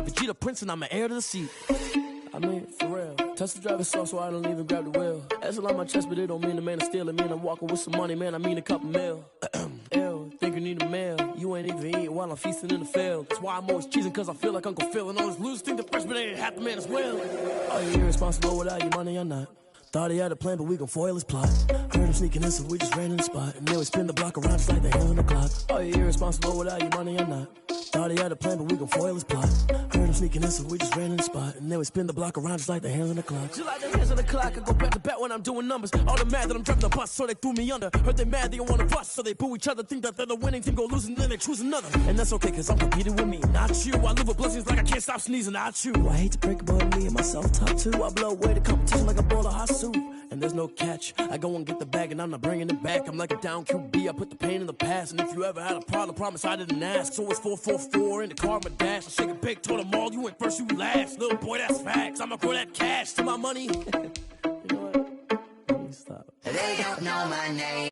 like Vegeta Prince and I'm an heir to the seat. I mean, for real. Touch the driver's soft so I don't even grab the wheel. That's a lot on my chest, but it don't mean the man is stealing. Mean I'm walking with some money, man, I mean a couple mil. Ew, think you need a meal. You ain't even eating while I'm feasting in the field. That's why I'm always cheesing, cause I feel like Uncle Phil. And all those losers think the freshman ain't half the man as well. Are you irresponsible without your money or not? Thought he had a plan, but we gon' foil his plot. Heard him sneaking in, so we just ran in the spot. And then we spin the block around just like the hands on the clock. Are you irresponsible without your money or not? Thought he had a plan, but we gon' foil his plot. Heard him sneaking in, so we just ran in the spot. And then we spin the block around just like the hands on the clock. Just like the hands on the clock, I go back to back when I'm doing numbers. All the mad that I'm driving the bus, so they threw me under. Heard they mad, they don't wanna bust, so they boo each other. Think that they're the winning team, go losing, then they choose another. And that's okay, cause I'm competing with me, not you. I live with blessings like I can't stop sneezing, not you. I hate to break it, but me and myself top two. I blow away the competition like a bowl of hot soup. And there's no catch. I go and get the bag and I'm not bringing it back. I'm like a down QB, I put the pain in the past. And if you ever had a problem, promise I didn't ask. So it's 444 in the car, my dash. I shake a big, told them all, you went first, you last. Little boy, that's facts. I'ma grow that cash to my money. You know what? Let me stop. They don't know my name.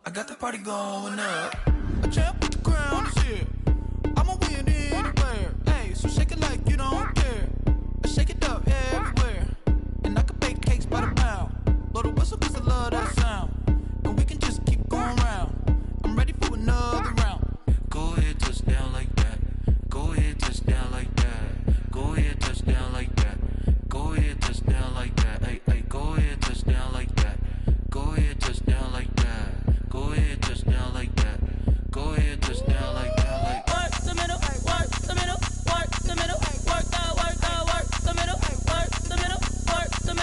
I got the party going up. A champ with the crown is here. I'ma win anywhere. Hey, so shake it like you don't care. I shake it up everywhere. And I can bake cakes by the pound. Blow the whistle cause I love that sound. And we can just keep going round. I'm ready for another round. Go ahead, touch down like that. Go ahead, touch down like that. Go ahead, touch down like that. Go ahead, touch down like that. Hey, hey, go ahead, touch down like that. Go ahead, touch down like that. Go ahead, touch down like that. Go ahead, touch down like that. Like work the middle, work the middle, work the middle, work the middle, work the middle, work the middle, work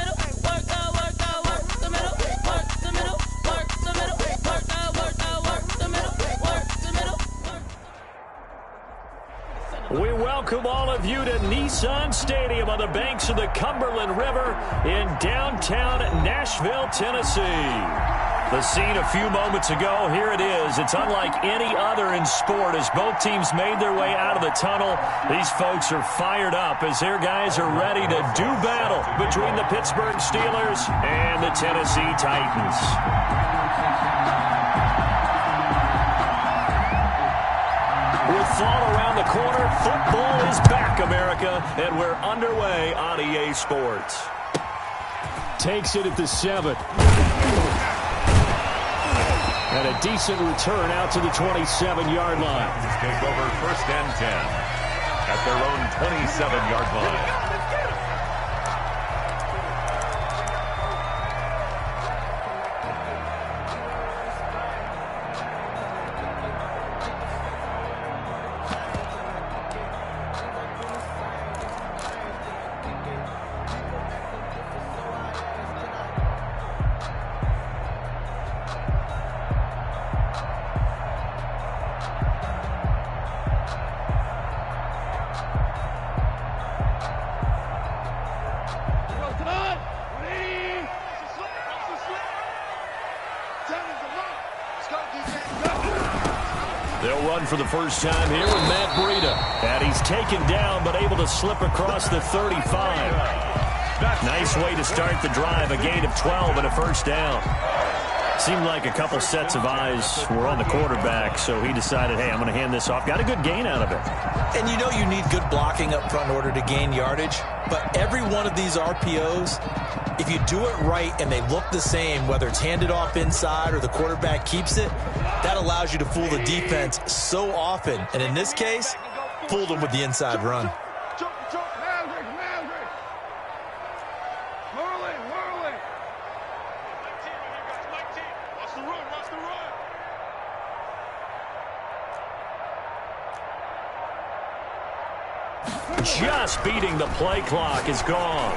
the middle, work the middle, work the middle, work the middle, work the middle, work the middle. We welcome all of you to Nissan Stadium on the banks of the Cumberland River in downtown Nashville, Tennessee. The scene a few moments ago, here it is. It's unlike any other in sport as both teams made their way out of the tunnel. These folks are fired up as their guys are ready to do battle between the Pittsburgh Steelers and the Tennessee Titans. With fall around the corner, football is back, America, and we're underway on EA Sports. Takes it at the 7. And a decent return out to the 27-yard line. Take over 1st and 10 at their own 27-yard line. They'll run for the first time here with Matt Breida. And he's taken down but able to slip across the 35. Nice way to start the drive, a gain of 12 and a first down. Seemed like a couple sets of eyes were on the quarterback, so he decided, hey, I'm going to hand this off. Got a good gain out of it. And you know you need good blocking up front in order to gain yardage, but every one of these RPOs, if you do it right and they look the same, whether it's handed off inside or the quarterback keeps it, that allows you to fool the defense so often. And in this case, fooled them with the inside run. Just beating the play clock is gone.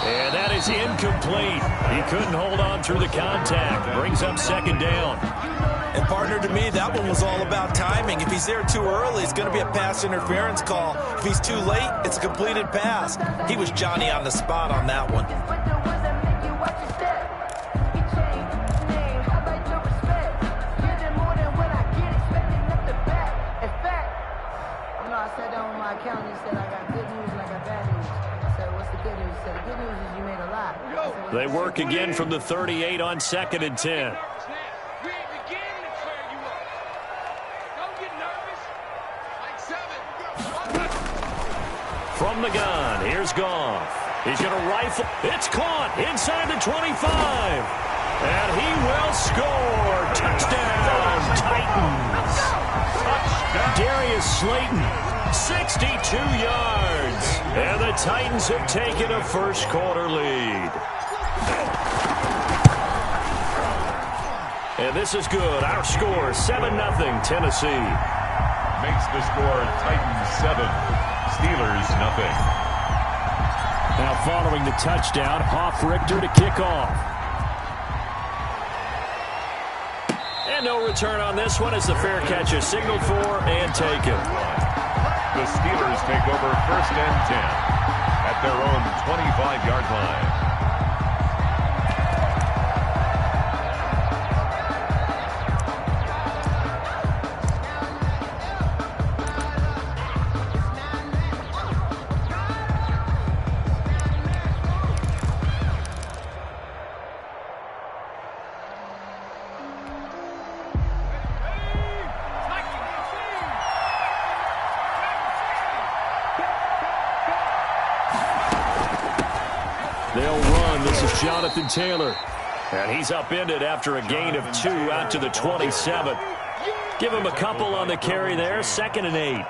And that is incomplete. He couldn't hold on through the contact. Brings up second down. And partner, to me, that one was all about timing. If he's there too early, it's going to be a pass interference call. If he's too late, it's a completed pass. He was Johnny on the spot on that one. They work again from the 38 on 2nd and 10. From the gun, here's Goff. He's going to rifle. It's caught inside the 25. And he will score. Touchdown, Titans. Touchdown. Darius Slayton, 62 yards. And the Titans have taken a first quarter lead. And this is good. Our score, 7-0, Tennessee. Makes the score Titans 7, Steelers 0. Now following the touchdown, Hoff-Richter to kick off. And no return on this one as the fair catch is signaled for and taken. The Steelers take over 1st and 10 at their own 25-yard line. They'll run. This is Jonathan Taylor. And he's upended after a gain of 2 out to the 27. Give him a couple on the carry there. 2nd and 8.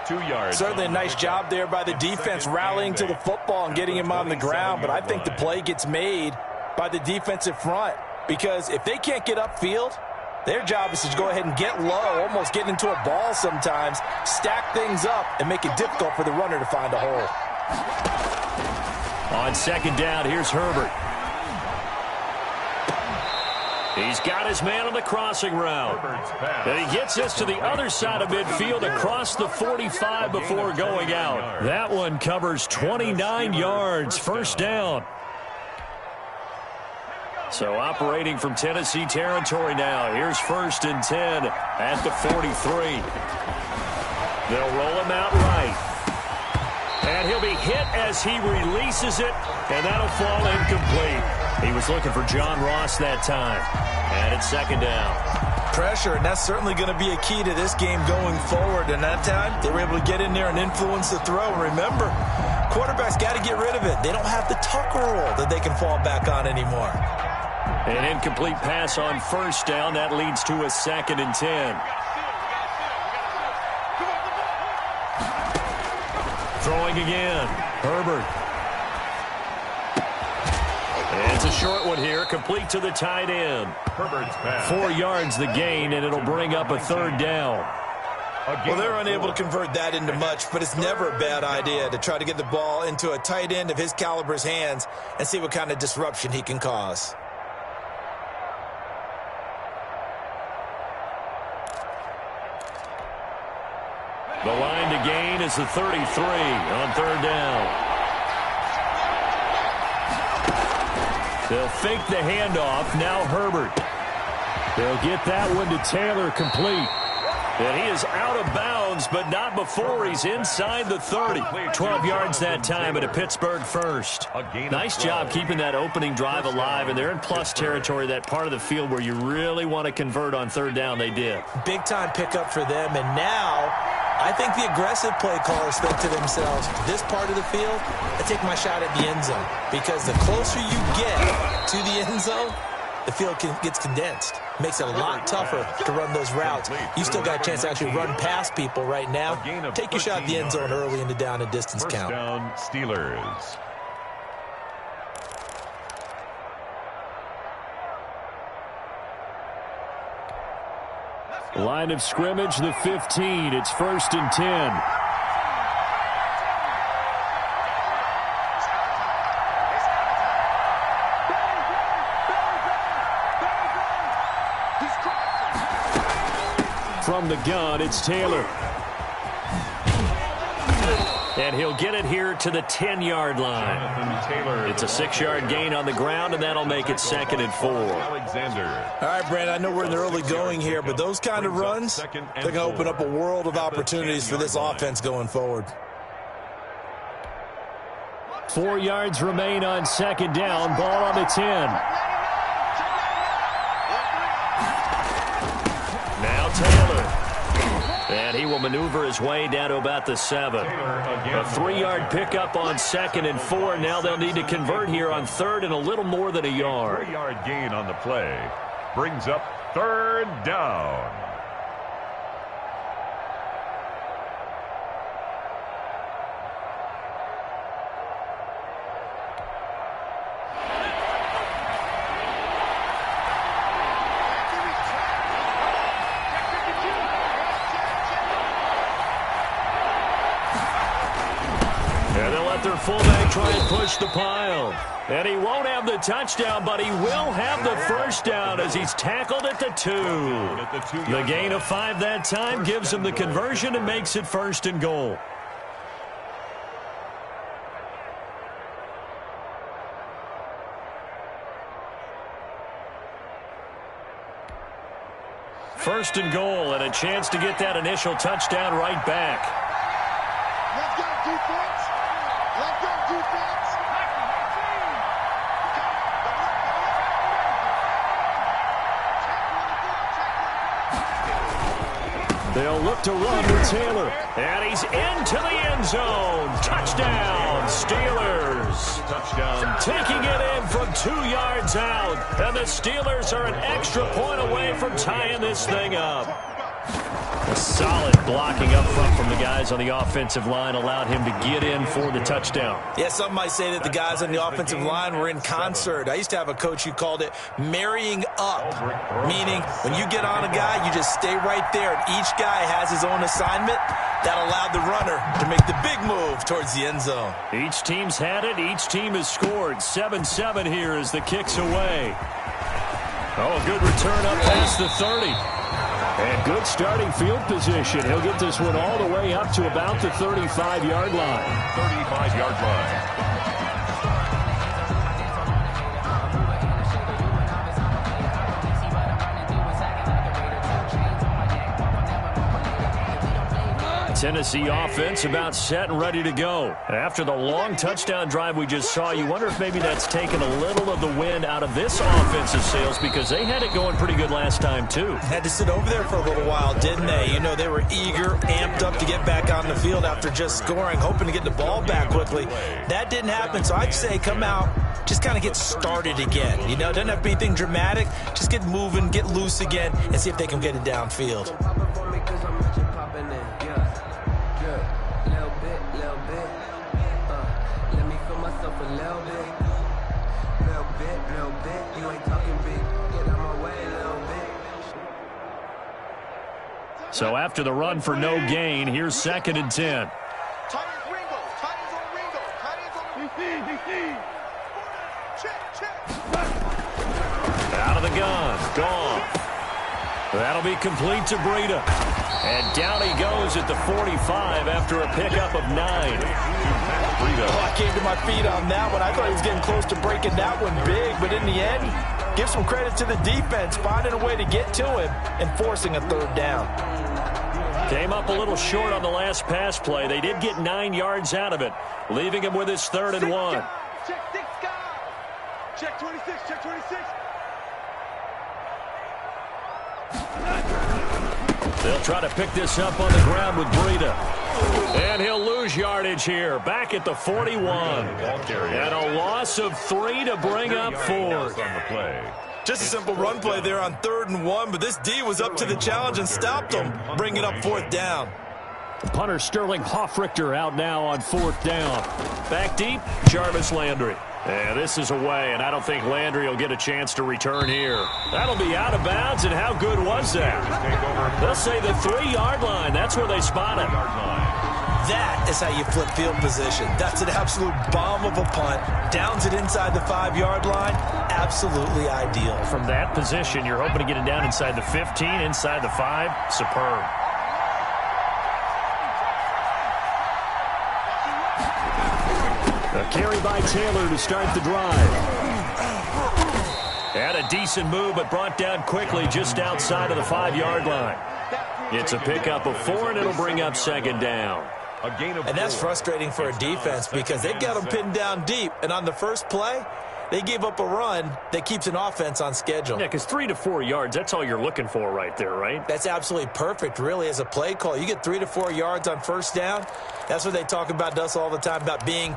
2 yards. Certainly a nice job there by the defense rallying to the football and getting him on the ground. But I think the play gets made by the defensive front. Because if they can't get upfield, their job is to go ahead and get low, almost get into a ball sometimes, stack things up, and make it difficult for the runner to find a hole. On 2nd down, here's Herbert. He's got his man on the crossing route. And he gets this to the other side of midfield across the 45 before going out. That one covers 29 yards, 1st down. So operating from Tennessee territory now. Here's 1st and 10 at the 43. They'll roll him out right. And he'll be hit as he releases it, and that'll fall incomplete. He was looking for John Ross that time. And it's 2nd down. Pressure, and that's certainly going to be a key to this game going forward. And that time, they were able to get in there and influence the throw. And remember, quarterbacks got to get rid of it. They don't have the tuck rule that they can fall back on anymore. An incomplete pass on 1st down. That leads to a 2nd and 10. Throwing again. Herbert. It's a short one here, complete to the tight end. Herbert's pass. 4 yards the gain, and it'll bring up a 3rd down. Well, they're unable to convert that into much, but it's never a bad idea to try to get the ball into a tight end of his caliber's hands and see what kind of disruption he can cause. The line to gain is the 33 on 3rd down. They'll fake the handoff. Now Herbert. They'll get that one to Taylor complete. And he is out of bounds, but not before he's inside the 30. 12 yards that time at a Pittsburgh first. Nice job keeping that opening drive alive, and they're in plus territory, that part of the field where you really want to convert on 3rd down. They did. Big-time pickup for them, and now I think the aggressive play callers think to themselves, this part of the field, I take my shot at the end zone. Because the closer you get to the end zone, the field gets condensed. Makes it a lot tougher to run those routes. You still got a chance to actually run past people right now. Take your shot at the end zone early in the down and distance count. 1st down, Steelers. Line of scrimmage, the 15. It's 1st and 10. From the gun, it's Taylor. And he'll get it here to the 10-yard line. It's a 6-yard gain on the ground, and that'll make it 2nd and 4. Alexander. All right, Brandon, I know we're in the early going here, but those kind of runs, they're going to open up a world of opportunities for this offense going forward. 4 yards remain on 2nd down. Ball on the 10. Now Taylor. And he will maneuver his way down to about the 7. A 3-yard pickup on 2nd and 4. Now they'll need to convert here on 3rd and a little more than a yard. 3-yard gain on the play. Brings up 3rd down. Their fullback try and push the pile. And he won't have the touchdown, but he will have the 1st down as he's tackled at the 2. The gain of 5 that time gives him the conversion and makes it 1st and goal. First and goal, and a chance to get that initial touchdown right back. Let's go, defense. Let's go, defense. They'll look to run with Taylor. And he's into the end zone. Touchdown, Steelers. Touchdown. Taking it in from 2 yards out. And the Steelers are an extra point away from tying this thing up. A solid blocking up front from the guys on the offensive line allowed him to get in for the touchdown. Yeah, some might say that the guys on the offensive line were in concert. I used to have a coach who called it marrying up, meaning when you get on a guy, you just stay right there, and each guy has his own assignment. That allowed the runner to make the big move towards the end zone. Each team's had it. Each team has scored. 7-7 here as the kick's away. Oh, good return up past the 30. And good starting field position. He'll get this one all the way up to about the 35-yard line. 35-yard line. Tennessee offense about set and ready to go. After the long touchdown drive we just saw, you wonder if maybe that's taken a little of the wind out of this offensive sails because they had it going pretty good last time too. Had to sit over there for a little while, didn't they? You know, they were eager, amped up to get back on the field after just scoring, hoping to get the ball back quickly. That didn't happen, so I'd say come out, just kind of get started again. You know, doesn't have to be anything dramatic. Just get moving, get loose again, and see if they can get it downfield. So after the run for no gain, here's 2nd and 10. Out of the gun. Gone. That'll be complete to Breida. And down he goes at the 45 after a pickup of 9. Oh, I came to my feet on that one. I thought he was getting close to breaking that one big, but in the end, give some credit to the defense, finding a way to get to him and forcing a 3rd down. Came up a little short on the last pass play. They did get 9 yards out of it, leaving him with his 3rd and 1. Check 6 guys. Check 26, check 26. They'll try to pick this up on the ground with Breida. And he'll lose yardage here, back at the 41. And a loss of 3 to bring up 4th. Just a simple run play there on 3rd and 1, but this D was up to the challenge and stopped him, bringing up 4th down. Punter Sterling Hoffrichter out now on 4th down. Back deep, Jarvis Landry. And this is away, and I don't think Landry will get a chance to return here. That'll be out of bounds, and how good was that? They'll say the 3-yard line. That's where they spot it. That is how you flip field position. That's an absolute bomb of a punt. Downs it inside the 5-yard line. Absolutely ideal. From that position, you're hoping to get it down inside the 15, inside the 5. Superb. A carry by Taylor to start the drive. Had a decent move, but brought down quickly just outside of the 5-yard line. It's a pickup of 4, and it'll bring up 2nd down. And that's frustrating for a defense because they've got them pinned down deep. And on the first play, they gave up a run that keeps an offense on schedule. Yeah, because 3 to 4 yards, that's all you're looking for right there, right? That's absolutely perfect, really, as a play call. You get 3 to 4 yards on 1st down. That's what they talk about us all the time, about being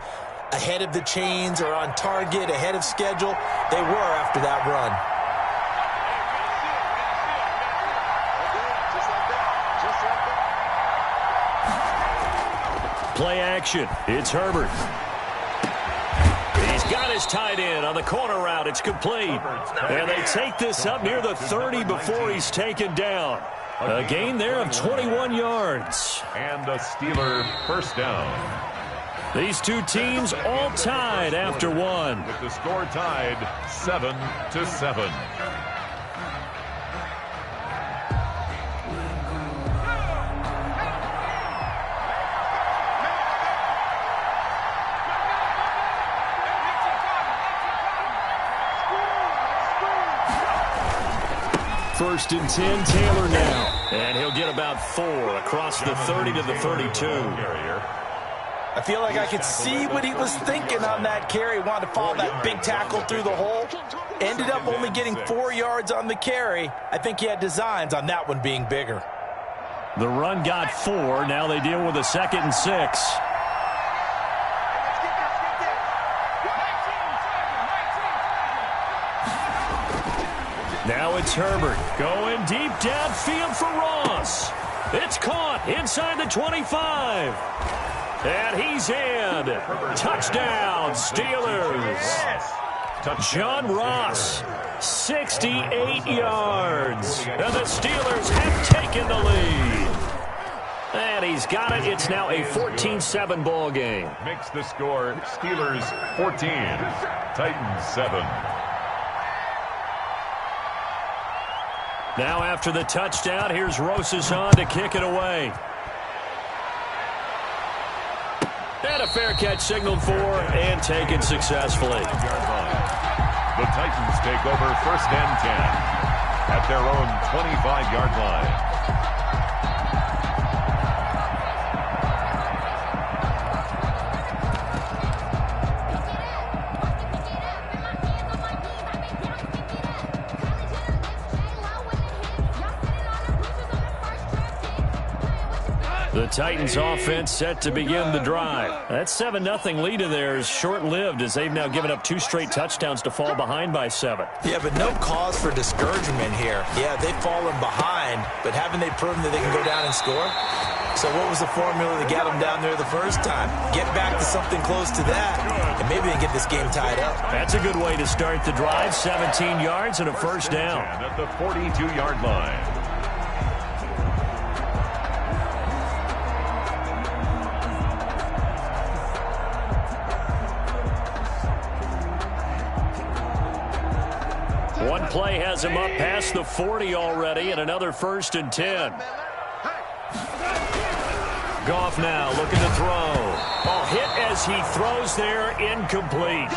ahead of the chains or on target, ahead of schedule. They were after that run. Play action. It's Herbert. He's got his tight end on the corner route. It's complete. And they take this up near the 30 before he's taken down. A gain there of 21 yards. And a Steeler 1st down. These two teams all tied after one. With the score tied 7-7. First and 10, Taylor now. And he'll get about 4 across the 30 to the 32. I feel like I could see what he was thinking on that carry. Wanted to follow that big tackle through the hole. Ended up only getting 4 yards on the carry. I think he had designs on that one being bigger. The run got 4. Now they deal with a 2nd and 6. Now it's Herbert going deep downfield for Ross. It's caught inside the 25. And he's in. Touchdown, Steelers. John Ross, 68 yards. And the Steelers have taken the lead. And he's got it. It's now a 14-7 ball game. Makes the score Steelers 14, Titans 7. Now after the touchdown, here's Rosazon to kick it away. And a fair catch signaled for and taken successfully. The Titans take over 1st and 10 at their own 25-yard line. The Titans offense set to begin the drive. That 7-0 lead of theirs short-lived as they've now given up 2 straight touchdowns to fall behind by 7. Yeah, but no cause for discouragement here. Yeah, they've fallen behind, but haven't they proven that they can go down and score? So what was the formula to get them down there the first time? Get back to something close to that, and maybe they get this game tied up. That's a good way to start the drive. 17 yards and a first down. At the 42-yard line. One play has him up past the 40 already, and another 1st and 10. Goff now looking to throw. Oh, hit as he throws there, incomplete.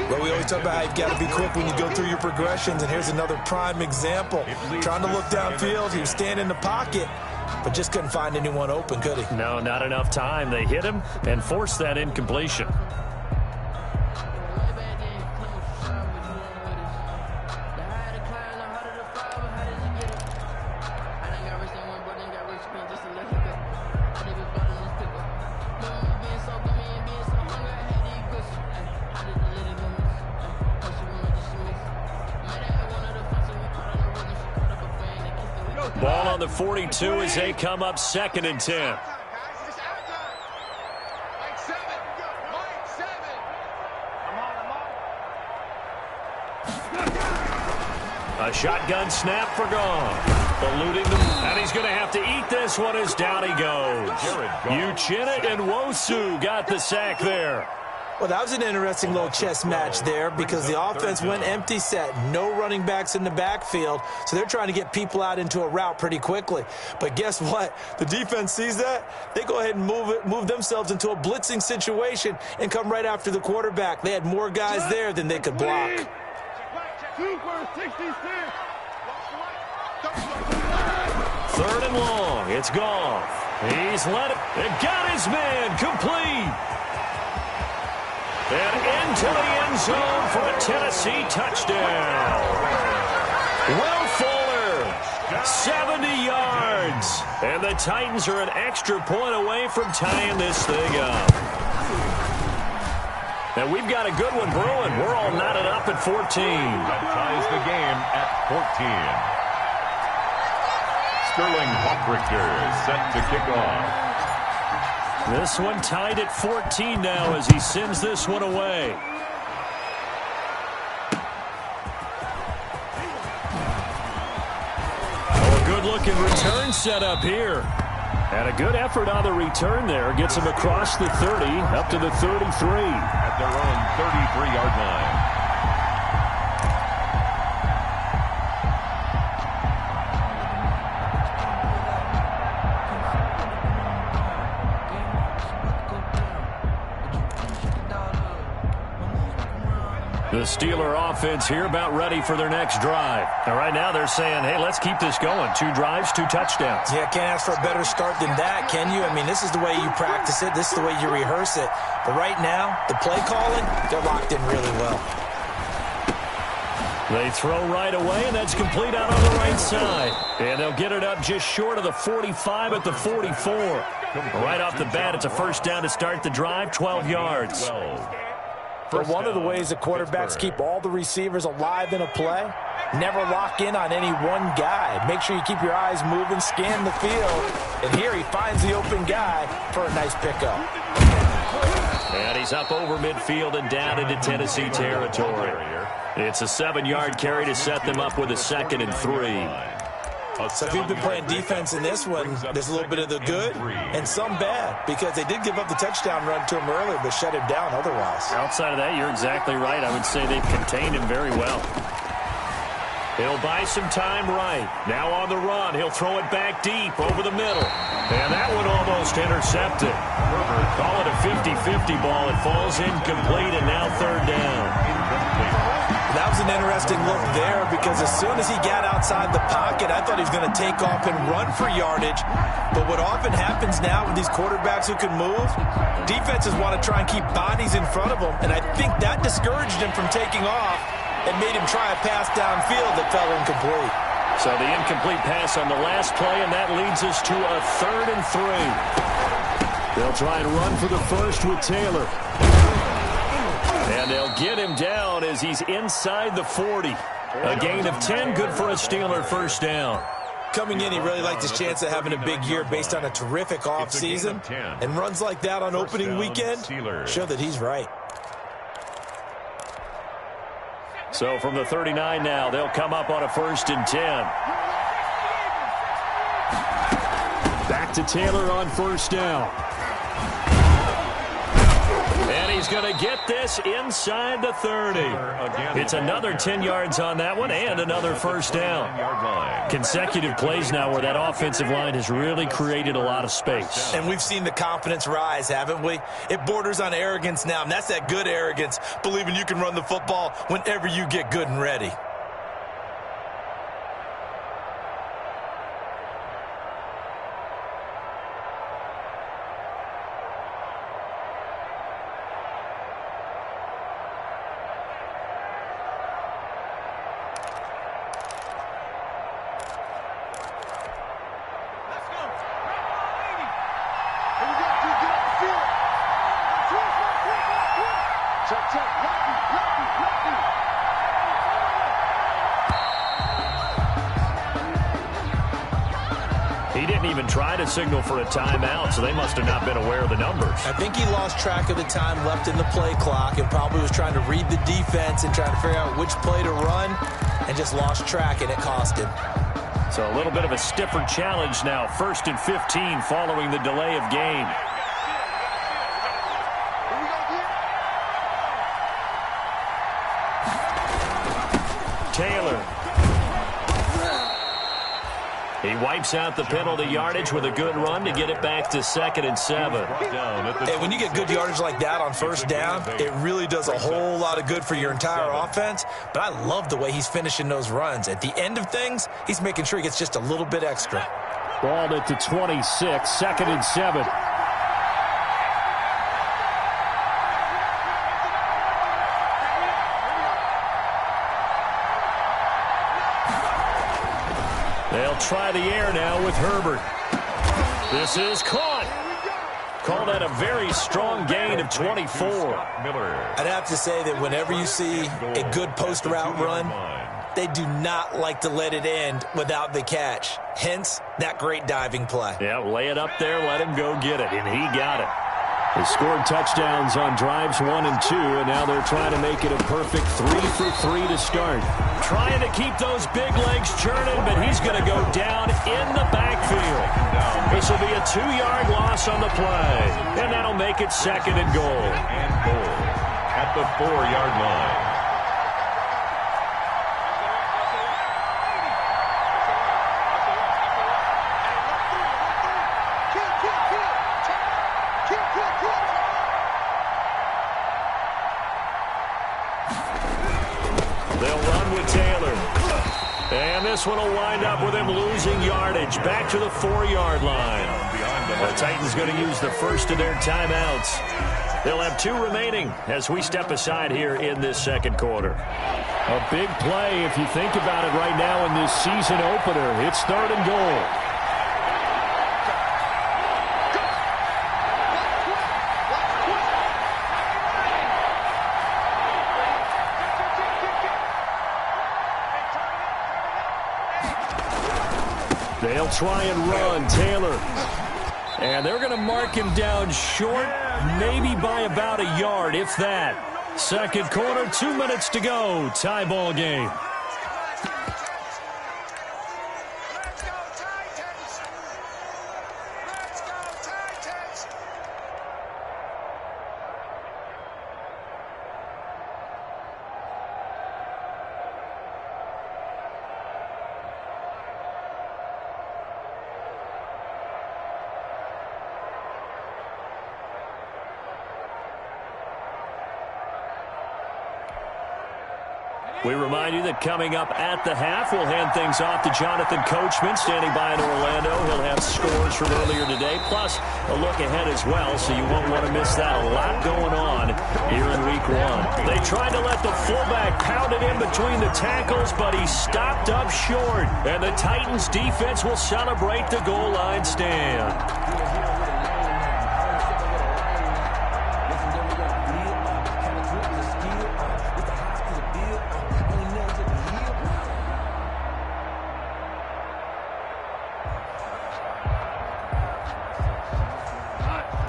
Well, we always talk about how you've got to be quick when you go through your progressions, and here's another prime example. Trying to look downfield, he was standing in the pocket, but just couldn't find anyone open, could he? No, not enough time. They hit him and forced that incompletion. Ball on the 42 as they come up 2nd and 10. A shotgun snap for Goff. Eluding them, and he's going to have to eat this one as down he goes. Uchenna and Wosu got the sack there. Well, that was an interesting little chess match there because the offense went empty set. No running backs in the backfield, so they're trying to get people out into a route pretty quickly. But guess what? The defense sees that. They go ahead and move themselves into a blitzing situation and come right after the quarterback. They had more guys there than they could block. 3rd and long. It's Goff. He's let it. And got his man complete. And into the end zone for a Tennessee touchdown. Will Fuller, 70 yards. And the Titans are an extra point away from tying this thing up. And we've got a good one brewing. We're all knotted up at 14. That ties the game at 14. Sterling Hockrichter set to kick off. This one tied at 14 now as he sends this one away. Oh, a good-looking return set up here. And a good effort on the return there. Gets him across the 30, up to the 33. At their own 33-yard line. The Steeler offense here about ready for their next drive. And right now they're saying, hey, let's keep this going. 2 drives, 2 touchdowns. Yeah, can't ask for a better start than that, can you? I mean, this is the way you practice it. This is the way you rehearse it. But right now, the play calling, they're locked in really well. They throw right away, and that's complete out on the right side. And they'll get it up just short of the 45 at the 44. Right off the bat, it's a first down to start the drive, 12 yards. But one of the ways the quarterbacks keep all the receivers alive in a play, never lock in on any one guy. Make sure you keep your eyes moving, scan the field. And here he finds the open guy for a nice pickup. And he's up over midfield and down into Tennessee territory. It's a 7-yard carry to set them up with a 2nd and 3. So if you've been playing defense in this one, there's a little bit of the good and some bad, because they did give up the touchdown run to him earlier, but shut him down otherwise. Outside of that, you're exactly right. I would say they've contained him very well. He'll buy some time right. Now on the run, he'll throw it back deep over the middle. And that one almost intercepted. Call it a 50-50 ball. It falls incomplete, and now 3rd down. That was an interesting look there, because as soon as he got outside the pocket, I thought he was going to take off and run for yardage. But what often happens now with these quarterbacks who can move, defenses want to try and keep bodies in front of them, and I think that discouraged him from taking off and made him try a pass downfield that fell incomplete. So the incomplete pass on the last play, and that leads us to a 3rd and 3. They'll try and run for the first with Taylor. And they'll get him down as he's inside the 40. A gain of 10, good for a Steeler first down. Coming in, he really liked his chance of having a big year based on a terrific offseason. And runs like that on opening weekend show that he's right. So from the 39 now, they'll come up on a 1st and 10. Back to Taylor on 1st down. And he's going to get this inside the 30. It's another 10 yards on that one and another 1st down. Consecutive plays now where that offensive line has really created a lot of space. And we've seen the confidence rise, haven't we? It borders on arrogance now, and that's that good arrogance, believing you can run the football whenever you get good and ready. He didn't even try to signal for a timeout, so they must have not been aware of the numbers. I think he lost track of the time left in the play clock and probably was trying to read the defense and trying to figure out which play to run, and just lost track, and it cost him. So a little bit of a stiffer challenge now. 1st and 15 following the delay of game. Taylor. He wipes out the penalty yardage with a good run to get it back to 2nd and 7. Hey, when you get good yardage like that on 1st down, it really does a whole lot of good for your entire offense. But I love the way he's finishing those runs. At the end of things, he's making sure he gets just a little bit extra. Ball at the 26, 2nd and 7. They'll try the air now with Herbert. This is caught. Call that a very strong gain of 24. I'd have to say that whenever you see a good post route run, they do not like to let it end without the catch. Hence, that great diving play. Yeah, lay it up there, let him go get it, and he got it. They scored touchdowns on drives 1 and 2, and now they're trying to make it a perfect 3 for 3 to start. Trying to keep those big legs churning, but he's going to go down in the backfield. This will be a 2-yard loss on the play, and that'll make it 2nd and goal. At the 4-yard line. They'll run with Taylor. And this one will wind up with him losing yardage back to the 4-yard line. The Titans going to use the first of their timeouts. They'll have 2 remaining as we step aside here in this second quarter. A big play if you think about it right now in this season opener. It's 3rd and goal. They'll try and run. Taylor. And they're going to mark him down short, maybe by about a yard, if that. Second quarter, 2 minutes to go. Tie ball game. We remind you that coming up at the half, we'll hand things off to Jonathan Coachman, standing by in Orlando. He'll have scores from earlier today, plus a look ahead as well, so you won't want to miss that. A lot going on here in Week 1. They tried to let the fullback pound it in between the tackles, but he stopped up short. And the Titans defense will celebrate the goal line stand.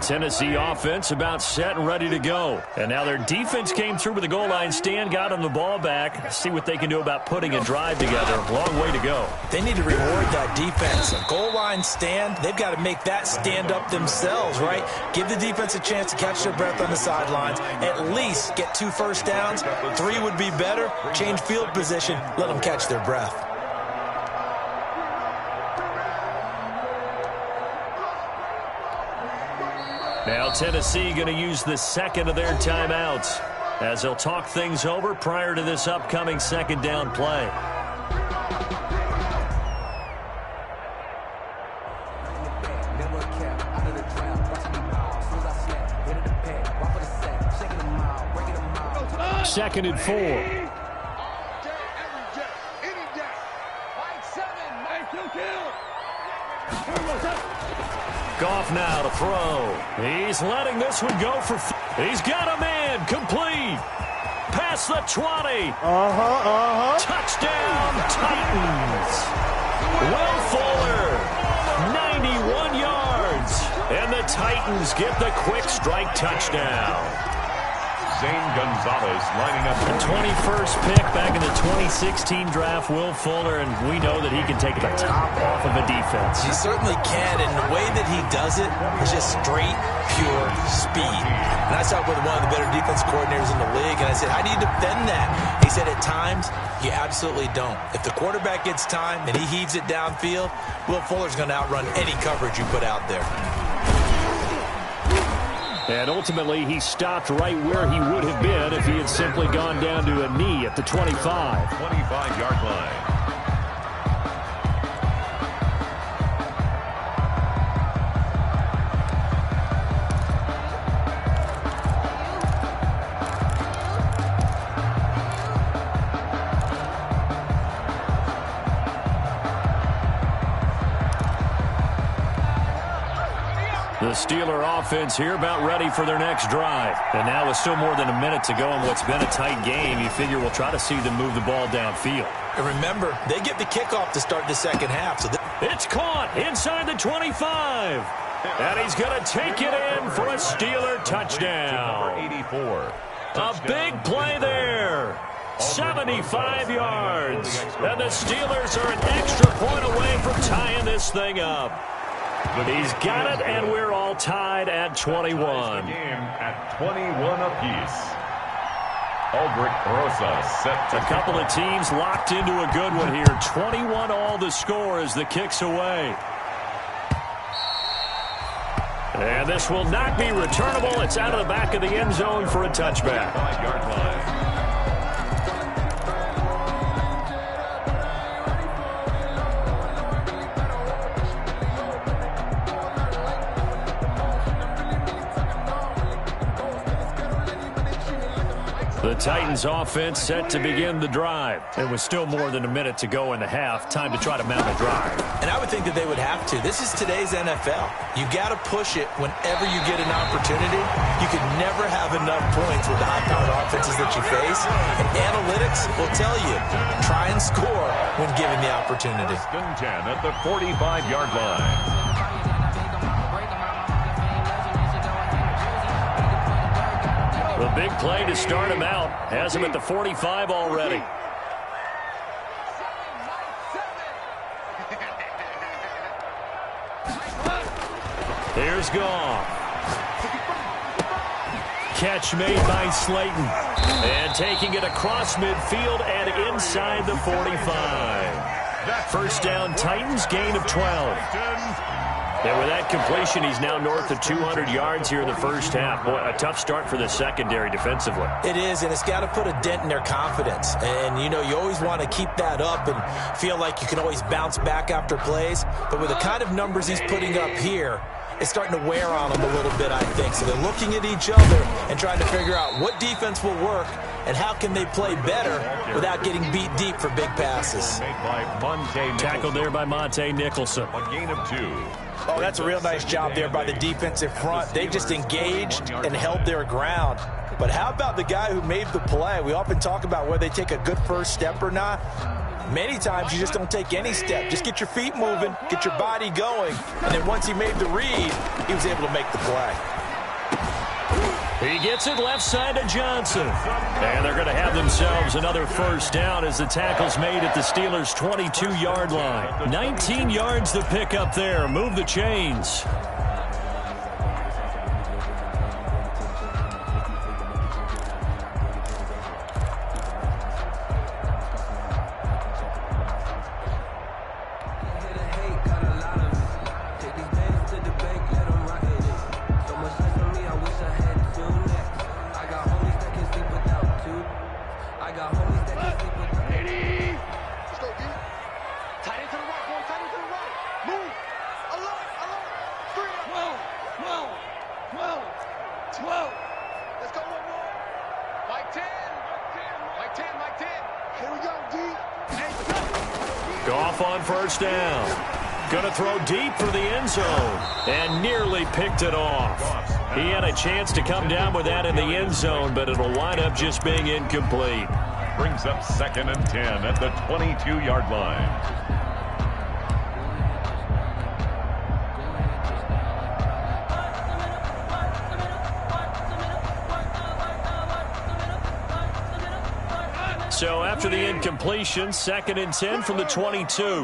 Tennessee offense about set and ready to go. And now their defense came through with the goal line stand, got them the ball back. See what they can do about putting a drive together. Long way to go. They need to reward that defense. A goal line stand, they've got to make that stand up themselves, right? Give the defense a chance to catch their breath on the sidelines. At least get 2 first downs. 3 would be better. Change field position. Let them catch their breath. Now Tennessee going to use the second of their timeouts as they'll talk things over prior to this upcoming second down play. Second and 4. Goff now to throw. He's letting this one go for... He's got a man. Complete. Past the 20. Touchdown, Titans. Will Fuller, 91 yards. And the Titans get the quick strike touchdown. Zane Gonzalez lining up. The 21st pick back in the 2016 draft, Will Fuller, and we know that he can take the top off of a defense. He certainly can, and the way that he does it is just straight, pure speed. And I talked with one of the better defense coordinators in the league, and I said, how do you defend that? He said, at times, you absolutely don't. If the quarterback gets time and he heaves it downfield, Will Fuller's going to outrun any coverage you put out there. And ultimately, he stopped right where he would have been if he had simply gone down to a knee at the 25. 25-yard line. The Steeler offense here about ready for their next drive. And now with still more than a minute to go in what's been a tight game, you figure we'll try to see them move the ball downfield. And remember, they get the kickoff to start the second half. So it's caught inside the 25. And he's going to take it in for a Steeler touchdown. 84. A big play there. 75 yards. And the Steelers are an extra point away from tying this thing up. He's got it, and we're all tied at 21. Game at 21 apiece. Aldrich Rosa set to a couple of teams locked into a good one here. 21 all the score as the kick's away. And this will not be returnable. It's out of the back of the end zone for a touchback. 5-yard line. The Titans offense set to begin the drive. And with still more than a minute to go in the half, time to try to mount a drive. And I would think that they would have to. This is today's NFL. You got to push it whenever you get an opportunity. You could never have enough points with the high-powered offenses that you face. And analytics will tell you, try and score when given the opportunity. 10 at the 45-yard line. The big play to start him out has him at the 45 already. Here's Goff. Catch made by Slayton. And taking it across midfield and inside the 45. First down, Titans, gain of 12. And with that completion, he's now north of 200 yards here in the first half. Boy, a tough start for the secondary defensively. It is, and it's got to put a dent in their confidence. And, you know, you always want to keep that up and feel like you can always bounce back after plays. But with the kind of numbers he's putting up here, it's starting to wear on them a little bit, I think. So they're looking at each other and trying to figure out what defense will work and how can they play better without getting beat deep for big passes. Tackled there by Monte Nicholson. A gain of 2. Oh, that's a real nice job there by the defensive front. They just engaged and held their ground. But how about the guy who made the play? We often talk about whether they take a good first step or not. Many times you just don't take any step. Just get your feet moving, get your body going, and then once he made the read, he was able to make the play. He gets it left side to Johnson. And they're going to have themselves another first down as the tackle's made at the Steelers' 22-yard line. 19 yards to pick up there. Move the chains. Goff on first down. Going to throw deep for the end zone. And nearly picked it off. He had a chance to come down with that in the end zone, but it'll wind up just being incomplete. Brings up 2nd and 10 at the 22-yard line. So after the incompletion, 2nd and 10 from the 22.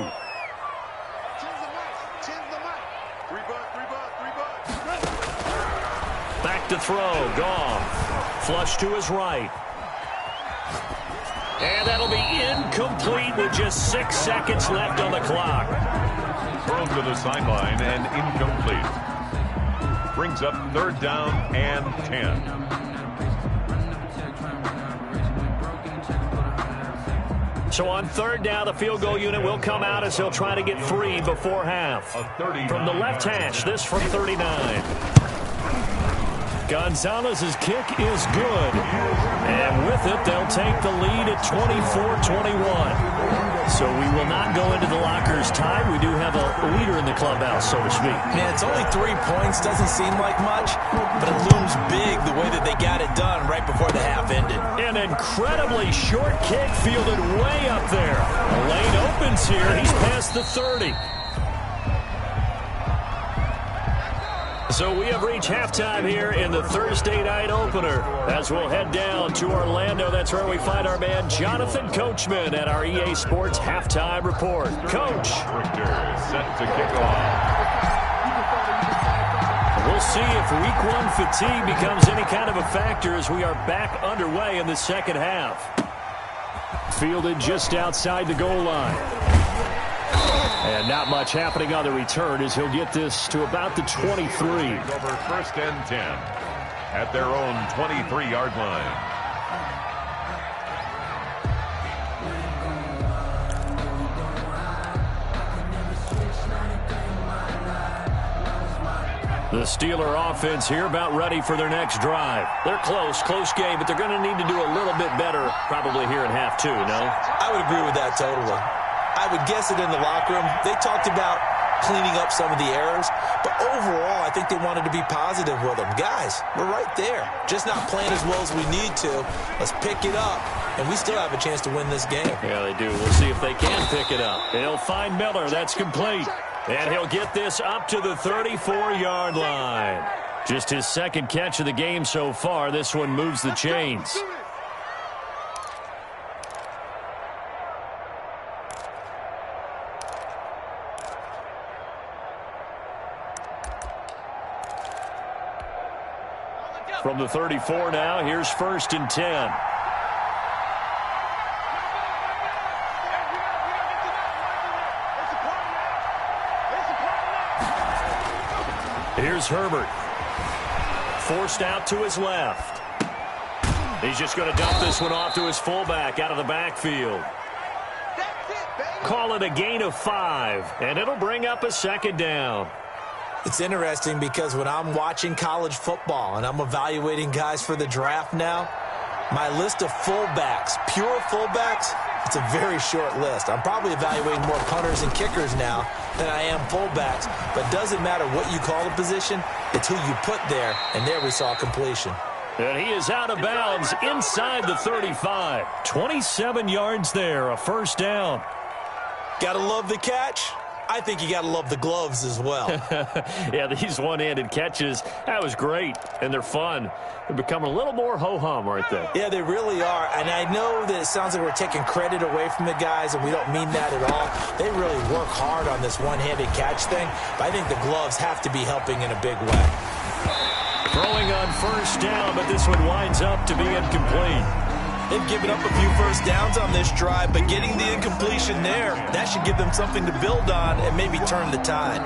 Back to throw, Goff. Flush to his right. And that'll be incomplete with just 6 seconds left on the clock. Thrown to the sideline and incomplete. Brings up 3rd down and 10. So on 3rd down, the field goal unit will come out as he'll try to get 3 before half. From the left hash, this from 39. Gonzalez's kick is good. And with it, they'll take the lead at 24-21. So we will not go into the lockers tied. We do have a leader in the clubhouse, so to speak. Man, it's only 3 points. Doesn't seem like much, but it looms big the way that they got it done right before the half ended. An incredibly short kick fielded way up there. The lane opens here. He's past the 30. So we have reached halftime here in the Thursday night opener as we'll head down to Orlando. That's where we find our man Jonathan Coachman at our EA Sports Halftime Report. Coach. Richter set to kick off. We'll see if Week 1 fatigue becomes any kind of a factor as we are back underway in the second half. Fielded just outside the goal line. And not much happening on the return as he'll get this to about the 23. Over 1st and 10 at their own 23-yard line. The The Steeler offense here about ready for their next drive. They're close game, but they're going to need to do a little bit better probably here in half two, no? I would agree with that totally. I would guess it in the locker room. They talked about cleaning up some of the errors, but overall, I think they wanted to be positive with them. Guys, we're right there. Just not playing as well as we need to. Let's pick it up, and we still have a chance to win this game. Yeah, they do. We'll see if they can pick it up. They'll find Miller. That's complete. And he'll get this up to the 34-yard line. Just his second catch of the game so far. This one moves the chains. From the 34 now, here's 1st and 10. Here's Herbert. Forced out to his left. He's just going to dump this one off to his fullback out of the backfield. Call it a gain of 5, and it'll bring up a 2nd down. It's interesting because when I'm watching college football and I'm evaluating guys for the draft now, my list of fullbacks, pure fullbacks, it's a very short list. I'm probably evaluating more punters and kickers now than I am fullbacks, but it doesn't matter what you call the position, it's who you put there, and there we saw completion. And he is out of bounds inside the 35. 27 yards there, a 1st down. Gotta love the catch. I think you got to love the gloves as well. Yeah, these one-handed catches, that was great, and they're fun. They're becoming a little more ho-hum, aren't they? Yeah, they really are, and I know that it sounds like we're taking credit away from the guys, and we don't mean that at all. They really work hard on this one-handed catch thing, but I think the gloves have to be helping in a big way. Throwing on 1st down, but this one winds up to be incomplete. They've given up a few 1st downs on this drive, but getting the incompletion there, that should give them something to build on and maybe turn the tide.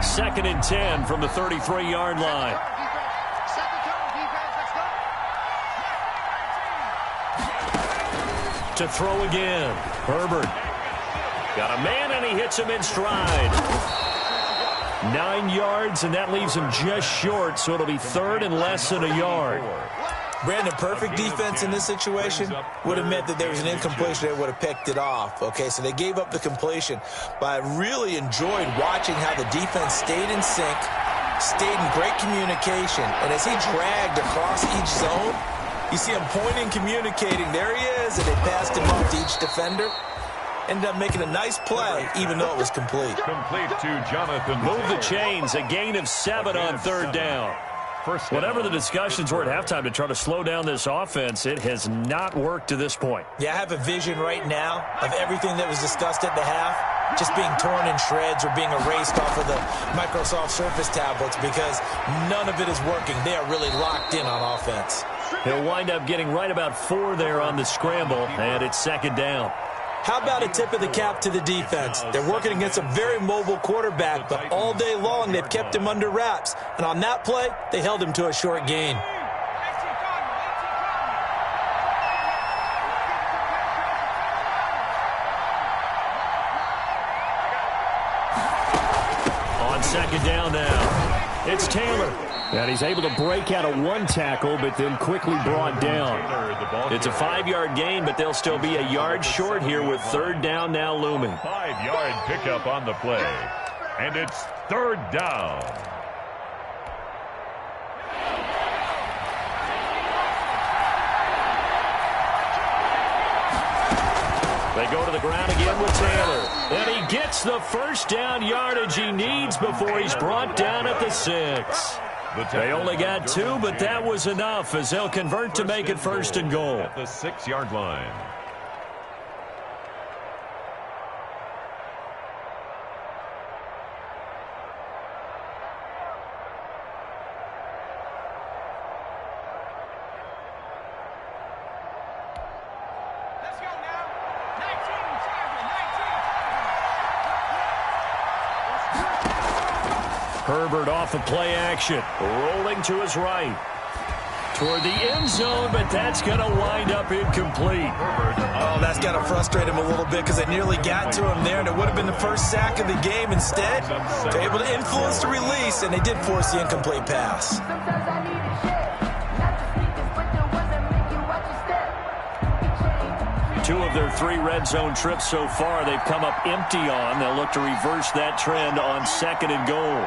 2nd and 10 from the 33-yard line. To throw again. Herbert. Got a man, and he hits him in stride. 9 yards, and that leaves him just short, so it'll be 3rd and less than a yard. Brandon, perfect defense in this situation would have meant that there was an incompletion. They would have picked it off. Okay, so they gave up the completion, but I really enjoyed watching how the defense stayed in sync, stayed in great communication, and as he dragged across each zone, you see him pointing, communicating. There he is, and they passed him off to each defender. Ended up making a nice play, even though it was complete. Complete to Jonathan. Move the chains, a gain of 7 on 3rd down. Whatever the discussions were at halftime to try to slow down this offense, it has not worked to this point. Yeah, I have a vision right now of everything that was discussed at the half just being torn in shreds or being erased off of the Microsoft Surface tablets because none of it is working. They are really locked in on offense. He'll wind up getting right about 4 there on the scramble, and it's 2nd down. How about a tip of the cap to the defense? They're working against a very mobile quarterback, but all day long they've kept him under wraps. And on that play, they held him to a short gain. On 2nd down now, it's Taylor. And he's able to break out of 1 tackle, but then quickly brought down. It's a 5-yard gain, but they'll still be a yard short here with 3rd down now looming. 5-yard pickup on the play. And it's 3rd down. They go to the ground again with Taylor. And he gets the 1st down yardage he needs before he's brought down at the 6. They only got 2, but that was enough as they'll convert to make it 1st and goal. At the 6-yard line. Herbert off of play action, rolling to his right. toward the end zone, but that's going to wind up incomplete. Oh, that's got to frustrate him a little bit because they nearly got to him there, and it would have been the first sack of the game. Instead, they're able to influence the release, and they did force the incomplete pass. Two of their 3 red zone trips so far, they've come up empty on. They'll look to reverse that trend on 2nd and goal.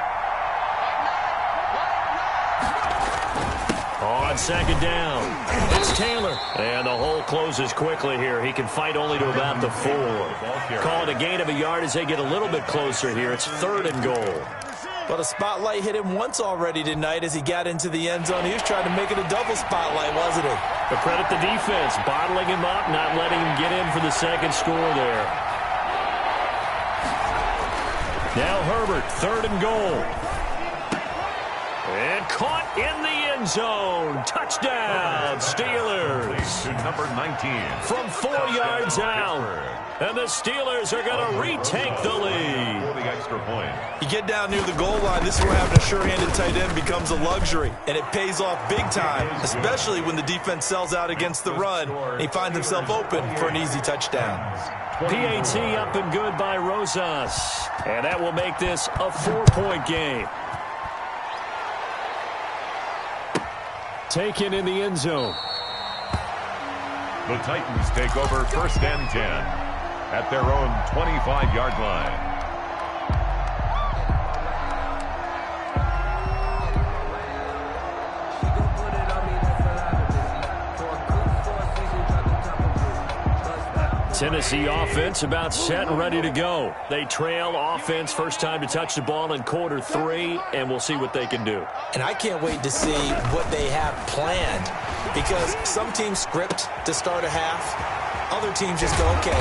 On 2nd down, it's Taylor. And the hole closes quickly here. He can fight only to about the 4. Call it a gain of a yard as they get a little bit closer here. It's 3rd and goal. But a spotlight hit him once already tonight as he got into the end zone. He was trying to make it a double spotlight, wasn't he? But credit the defense, bottling him up, not letting him get in for the 2nd score there. Now Herbert, 3rd and goal. And caught in the end zone. Touchdown, Steelers. To number 19. From 4 yards out. And the Steelers are going to retake the lead. For the extra point. You get down near the goal line, this is where having a sure-handed tight end becomes a luxury. And it pays off big time, especially when the defense sells out against the run. And he finds himself open for an easy touchdown. PAT up and good by Rosas. And that will make this a 4-point game. Taken in the end zone. The Titans take over 1st and 10 at their own 25-yard line. Tennessee offense about set and ready to go. They trail offense first time to touch the ball in quarter 3, and we'll see what they can do. And I can't wait to see what they have planned, because some teams script to start a half. Other teams just go, okay,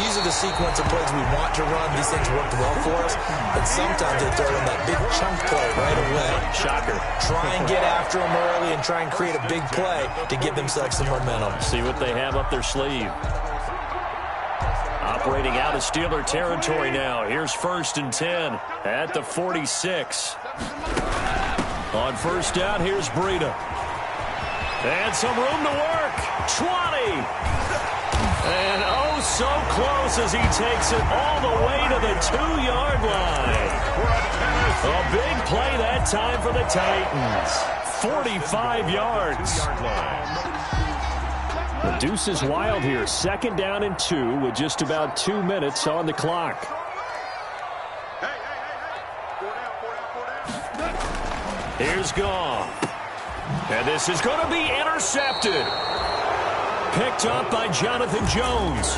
these are the sequence of plays we want to run. These things worked well for us. But sometimes they throw in that big chunk play right away. Shocker. Try and get after them early and try and create a big play to give themselves some momentum. See what they have up their sleeve. Operating out of Steeler territory now. Here's 1st and 10 at the 46. On 1st down, here's Breida. And some room to work. 20. And oh, so close as he takes it all the way to the 2-yard line. A big play that time for the Titans. 45 yards. The deuce is wild here. 2nd down and 2 with just about 2 minutes on the clock. Here's Goff. And this is going to be intercepted. Picked up by Jonathan Jones.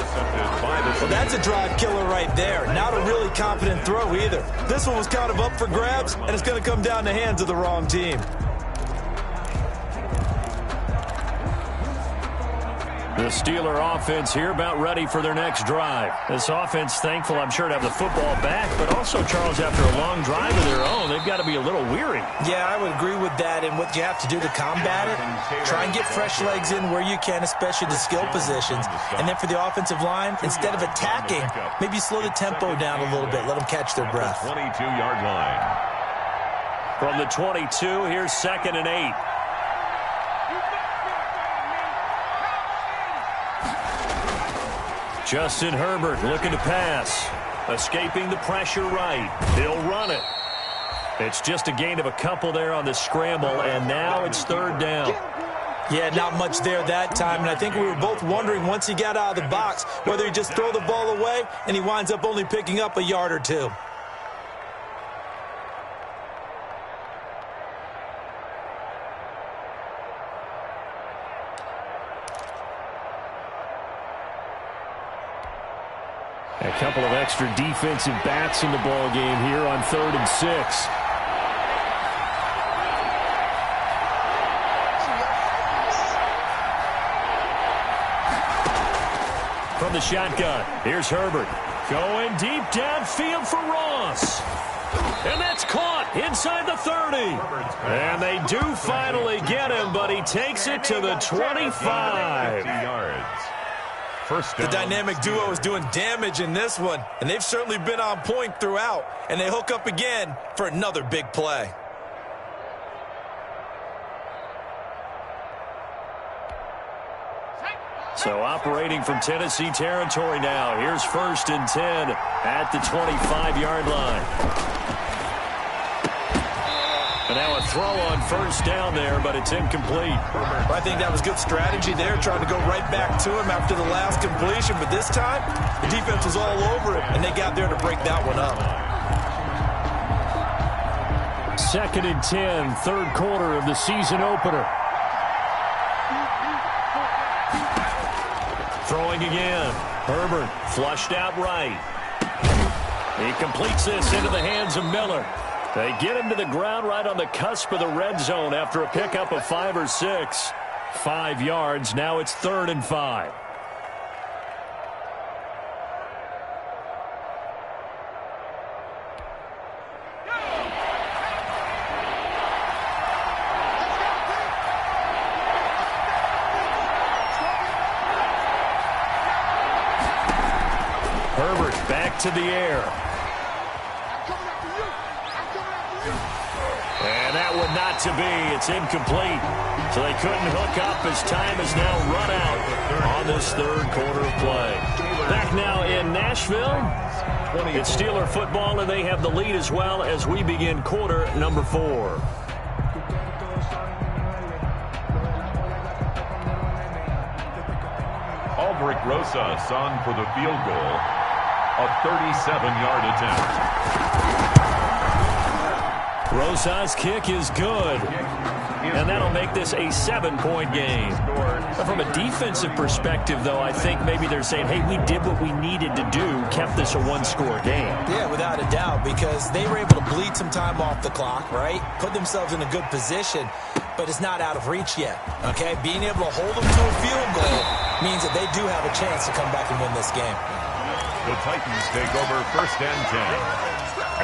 Well, that's a drive killer right there. Not a really confident throw either. This one was kind of up for grabs, and it's going to come down the hands of the wrong team. The Steeler offense here about ready for their next drive. This offense thankful, I'm sure, to have the football back, but also, Charles, after a long drive of their own, they've got to be a little weary. Yeah, I would agree with that, and what you have to do to combat it, try and get fresh legs in where you can, especially the skill positions. And then for the offensive line, instead of attacking, maybe slow the tempo down a little bit, let them catch their breath. 22-yard line. From the 22, here's 2nd and 8. Justin Herbert looking to pass. Escaping the pressure right. He'll run it. It's just a gain of a couple there on the scramble, and now it's 3rd down. Yeah, not much there that time, and I think we were both wondering once he got out of the box whether he'd just throw the ball away, and he winds up only picking up a yard or 2. A couple of extra defensive backs in the ball game here on 3rd and 6. From the shotgun, here's Herbert. Going deep downfield for Ross. And that's caught inside the 30. And they do finally get him, but he takes it to the 25. The dynamic duo is doing damage in this one, and they've certainly been on point throughout, and they hook up again for another big play. So operating from Tennessee territory now. Here's 1st and 10 at the 25-yard line. And now a throw on 1st down there, but it's incomplete. Well, I think that was good strategy there, trying to go right back to him after the last completion. But this time, the defense was all over it, and they got there to break that one up. 2nd and 10, 3rd quarter of the season opener. Throwing again. Herbert flushed out right. He completes this into the hands of Miller. They get him to the ground right on the cusp of the red zone after a pickup of 5 or 6. 5 yards. Now it's 3rd and 5. Herbert back to the air. And that would not to be. It's incomplete. So they couldn't hook up as time has now run out on this 3rd quarter of play. Back now in Nashville. It's Steeler football, and they have the lead as well as we begin quarter number 4. Aldrich Rosas on for the field goal. A 37-yard attempt. Rosas' kick is good. And that'll make this a 7-point game. From a defensive perspective, though, I think maybe they're saying, hey, we did what we needed to do, kept this a 1-score game. Yeah, without a doubt, because they were able to bleed some time off the clock, right? Put themselves in a good position, but it's not out of reach yet, okay? Being able to hold them to a field goal means that they do have a chance to come back and win this game. The Titans take over 1st and 10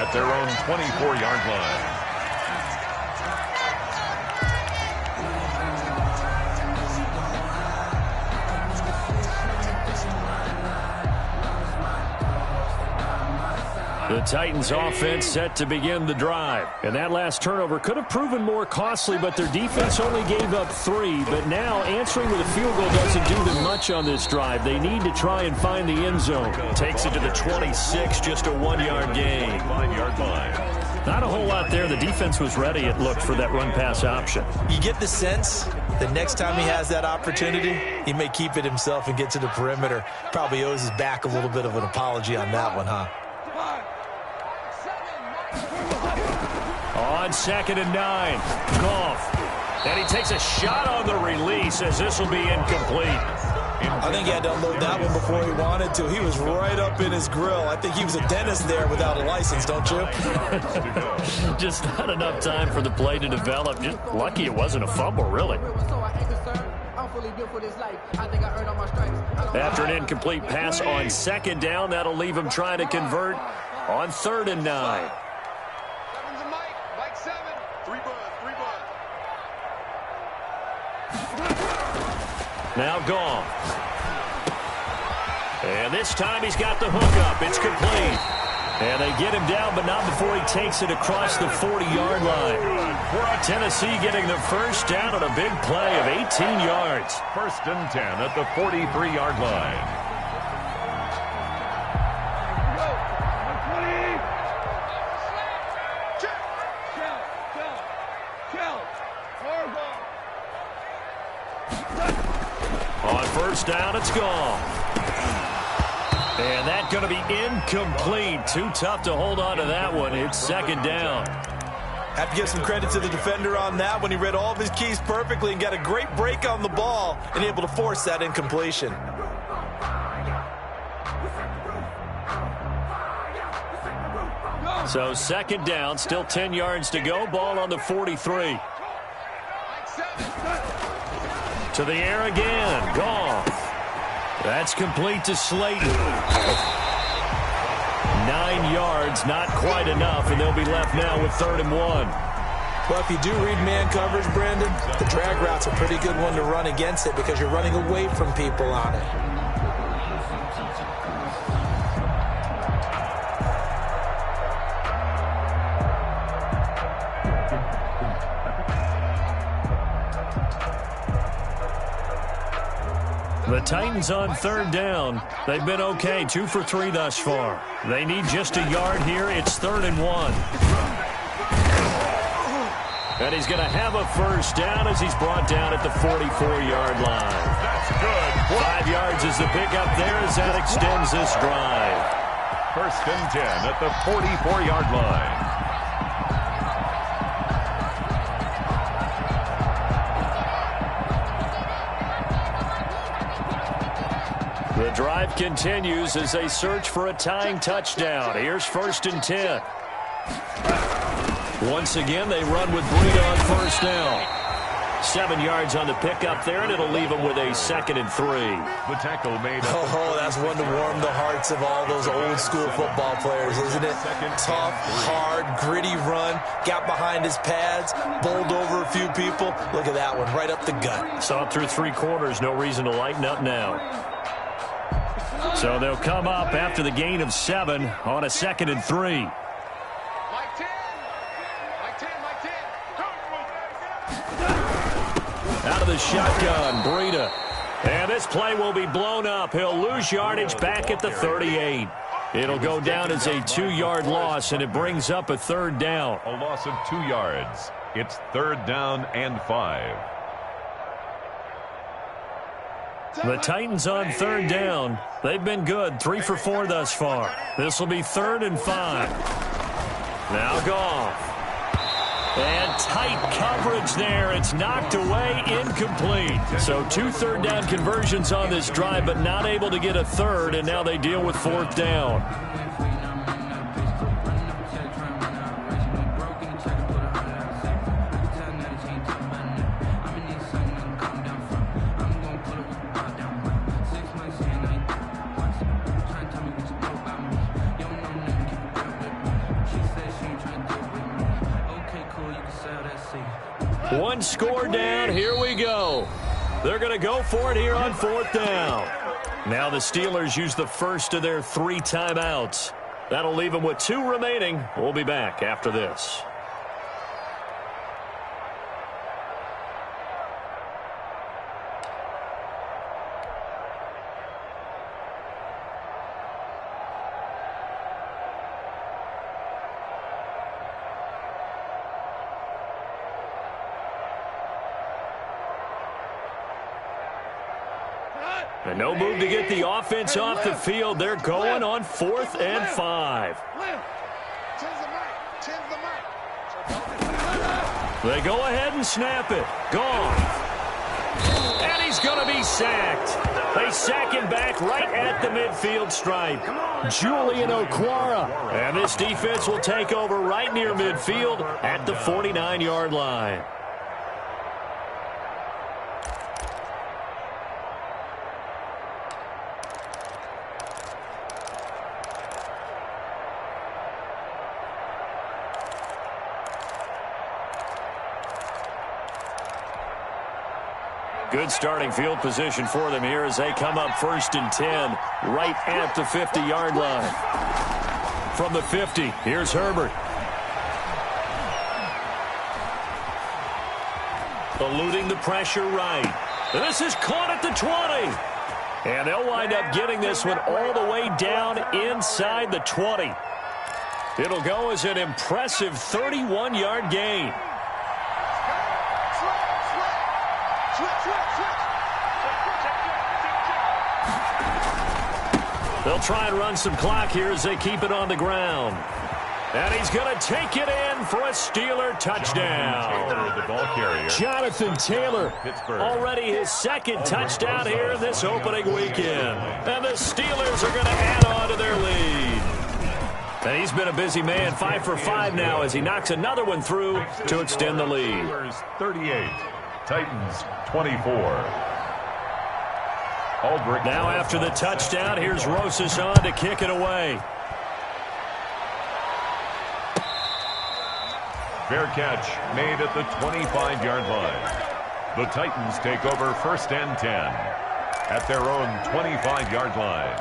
at their own 24-yard line. The Titans offense set to begin the drive. And that last turnover could have proven more costly, but their defense only gave up 3. But now answering with a field goal doesn't do them much on this drive. They need to try and find the end zone. Takes it to the 26, just a 1-yard gain. 5-yard line. Not a whole lot there. The defense was ready, it looked, for that run-pass option. You get the sense that next time he has that opportunity, he may keep it himself and get to the perimeter. Probably owes his back a little bit of an apology on that one, huh? On 2nd and 9, Goff. And he takes a shot on the release as this will be incomplete. I think he had to unload that one before he wanted to. He was right up in his grill. I think he was a dentist there without a license, don't you? Just not enough time for the play to develop. Just lucky it wasn't a fumble, really. After an incomplete pass on 2nd down, that'll leave him trying to convert on 3rd and 9. Now Goff. And this time he's got the hookup. It's complete. And they get him down, but not before he takes it across the 40-yard line. Tennessee getting the 1st down on a big play of 18 yards. 1st and 10 at the 43-yard line. On 1st down, it's gone. And that's going to be incomplete. Too tough to hold on to that one. It's 2nd down. Have to give some credit to the defender on that when he read all of his keys perfectly and got a great break on the ball and able to force that incompletion. So 2nd down, still 10 yards to go. Ball on the 43. To the air again. Goff. That's complete to Slayton. 9 yards, not quite enough, and they'll be left now with 3rd and 1. Well, if you do read man coverage, Brandon, the drag route's a pretty good one to run against it because you're running away from people on it. The Titans on third down. They've been okay, 2 for 3 thus far. They need just a yard here. It's 3rd and 1. And he's going to have a first down as he's brought down at the 44-yard line. That's good. 5 yards is the pickup there as that extends this drive. 1st and 10 at the 44-yard line. The drive continues as they search for a tying touchdown. Here's 1st and 10. Once again, they run with Breida on first down. 7 yards on the pickup there, and it'll leave them with a 2nd and 3. The tackle made. Oh, that's one to warm the hearts of all those old-school football players, isn't it? Tough, hard, gritty run. Got behind his pads, bowled over a few people. Look at that one, right up the gut. Saw it through 3 quarters. No reason to lighten up now. So they'll come up after the gain of 7 on a 2nd and 3. Out of the shotgun, Breida. And this play will be blown up. He'll lose yardage back at the 38. It'll go down as a 2-yard loss, and it brings up a 3rd down. A loss of 2 yards. It's 3rd down and 5. The Titans on 3rd down. They've been good, 3 for 4 thus far. This will be 3rd and 5. Now Goff. And tight coverage there. It's knocked away, incomplete. So 2 third down conversions on this drive, but not able to get a 3rd, and now they deal with 4th down. One score down. Here we go. They're going to go for it here on 4th down. Now the Steelers use the first of their 3 timeouts. That'll leave them with 2 remaining. We'll be back after this. And no move to get the offense off the field. They're going on 4th and 5. They go ahead and snap it. Gone. And he's going to be sacked. They sack him back right at the midfield stripe. Julian Okwara. And this defense will take over right near midfield at the 49-yard line. Good starting field position for them here as they come up 1st and 10 right at the 50-yard line. From the 50, here's Herbert. Eluding the pressure right. This is caught at the 20. And they'll wind up getting this one all the way down inside the 20. It'll go as an impressive 31-yard gain. They'll try and run some clock here as they keep it on the ground. And he's going to take it in for a Steeler touchdown. The ball carrier. Jonathan Taylor, already his 2nd touchdown here this opening weekend. And the Steelers are going to add on to their lead. And he's been a busy man, 5 for 5 now as he knocks another one through to extend the lead. Steelers 38, Titans 24. Aldrich. Now after the touchdown, here's Rosas on to kick it away. Fair catch made at the 25-yard line. The Titans take over 1st and 10 at their own 25-yard line.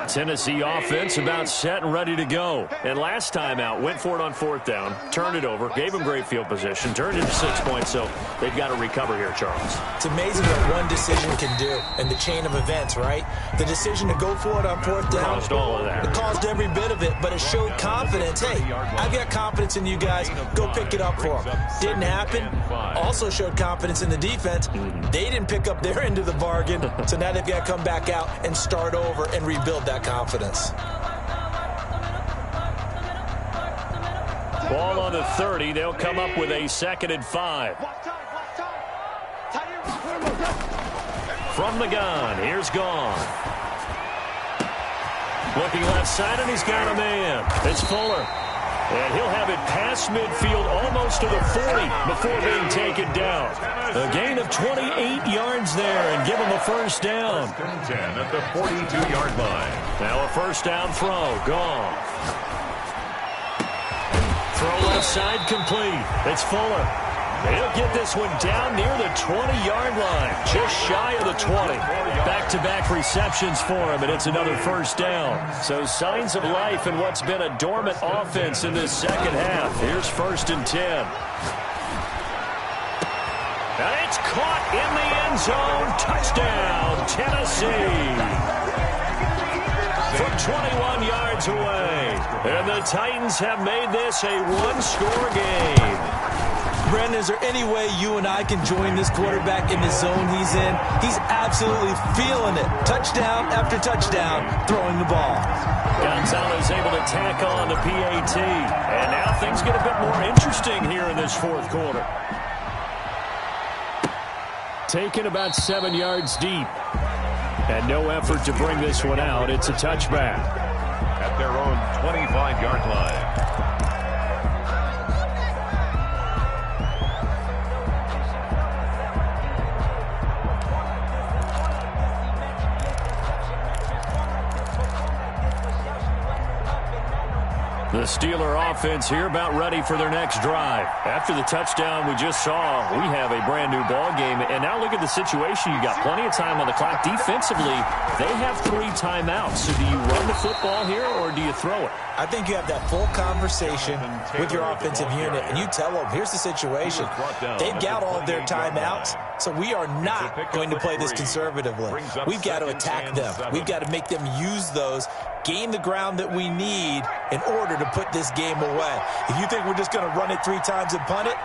Tennessee offense about set and ready to go. And last time out, went for it on 4th down, turned it over, gave them great field position, turned it into 6 points, so they've got to recover here, Charles. It's amazing what one decision can do in the chain of events, right? The decision to go for it on 4th down. Caused all of that. It caused every bit of it, but it showed confidence. Hey, I've got confidence in you guys. Go pick it up for them. Didn't happen. Also showed confidence in the defense. They didn't pick up their end of the bargain, so now they've got to come back out and start over and rebuild that confidence. Ball on the 30. They'll come up with a 2nd and 5. From the gun, here's Gone. Looking left side, and he's got a man. It's Fuller. And he'll have it past midfield, almost to the 40 before being taken down. A gain of 28 yards there, and give him a 1st down. 10 at the 42-yard line. Now a 1st down throw. Gone. Throw left side complete. It's Fuller. He'll get this one down near the 20-yard line, just shy of the 20. Back-to-back receptions for him, and it's another 1st down. So signs of life in what's been a dormant offense in this 2nd half. Here's 1st and 10. And it's caught in the end zone. Touchdown, Tennessee. From 21 yards away. And the Titans have made this a one-score game. Brandon, is there any way you and I can join this quarterback in the zone he's in? He's absolutely feeling it. Touchdown after touchdown, throwing the ball. Gonzalez able to tack on the PAT. And now things get a bit more interesting here in this 4th quarter. Taken about 7 yards deep. And no effort to bring this one out. It's a touchback. At their own 25-yard line. The Steeler offense here about ready for their next drive. After the touchdown we just saw, we have a brand new ball game. And now look at the situation. You got plenty of time on the clock. Defensively, they have 3 timeouts. So do you run the football here or do you throw it? I think you have that full conversation with your offensive unit, and you tell them, here's the situation. They've got all of their timeouts, so we are not going to play this conservatively. We've got to attack them. We've got to make them use those, gain the ground that we need in order to put this game away. If you think we're just going to run it 3 times and punt it,